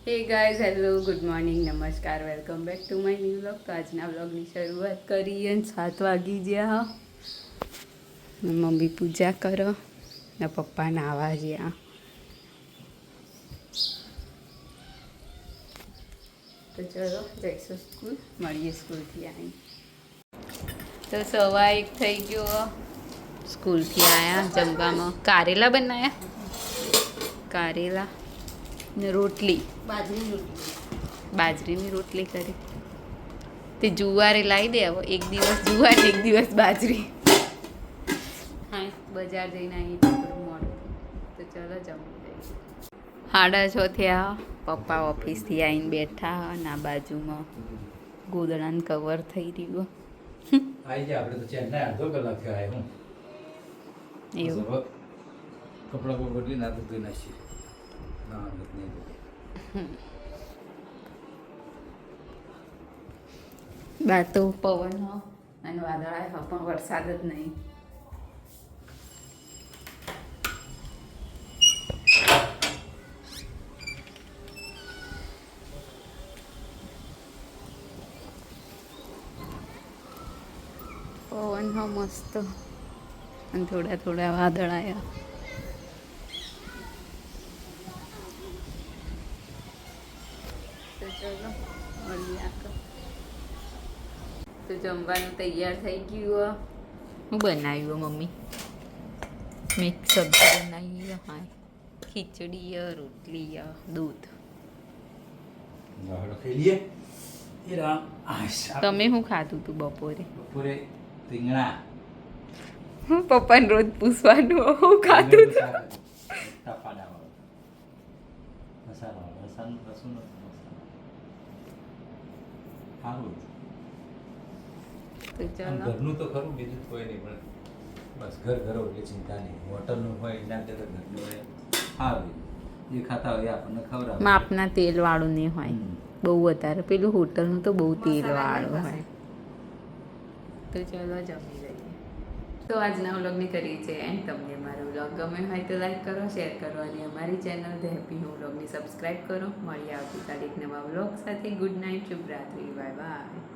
હે guys, hello, good morning, નમસ્કાર, welcome back to my new vlog. તો આજના વ્લોગની શરૂઆત કરીએ. 7 વાગી ગયા. મમ્મી પૂજા કરો ને પપ્પા નાવા ગયા. તો ચલો જઈશું સ્કૂલ, મળીએ સ્કૂલથી આવી. તો 1:15 થઈ ગયો. સ્કૂલથી આવ્યા. જમવામાં કારેલા બનાવ્યા, કારેલા ને રોટલી, બાજરીની રોટલી કરી. તે જુવારે લાવી દે. હવે એક દિવસ જુવાર એક દિવસ બાજરી. હા, બજાર જઈને આવી થોડું મોડું. તો ચલો જમવા જઈએ. 6:30 થયા. પપ્પા ઓફિસથી આવીને બેઠા અને આ બાજુમાં ગોદડાનું કવર થઈ રહ્યું. આવી જાય આપણે તો ચેન્નાઈ અડધો કલાક થયો આવ્યો હું એવું કપડાં બદલી ના તો ધોઈ નાખીએ ના નહીં બહાર તો પવન અને વાદળ આવ્યા પણ વરસાદ જ નહીં. પવન મસ્ત અને થોડા થોડા વાદળ આવ્યા. તો ચલો મળીએ આગળ. તો જમવાનું તૈયાર થઈ ગયું. હું બનાવ્યું મમ્મી? મિક્સ સબ્જી બનાવી. હા, ખીચડી, રોટલી, દૂધ. તમે શું ખાધું તું બપોરે? બપોરે રીંગણા. હું પપ્પાને રોજ પૂછવાનું હું ખાધું તું. તો ચાલો ઘરનું તો ખરું, બીજું કોઈ નહીં, પણ બસ ઘર ઘરો એટલે ચિંતા નહીં. હોટલનું હોય એના કરતાં ઘરનું હોય સારું. જે ખાતા હોય એ આપણને ખવડાવે. માપના તેલ વાળું નહીં હોય બહુ વધારે. પેલું હોટલનું તો બહુ તેલ વાળું હોય. તો ચલો જમી લઈએ. તો આજના વ્લોગની કરી છે એન્ડ. તમને અમારો વ્લોગ ગમે હોય તો લાઈક કરો, શેર કરો અને અમારી ચેનલ ધ હેપી હોમ વ્લોગની સબસ્ક્રાઈબ કરો. મળીએ આવતીકાલે એક નવા વ્લોગ સાથે. ગુડ નાઇટ, શુભરાત્રી, બાય બાય.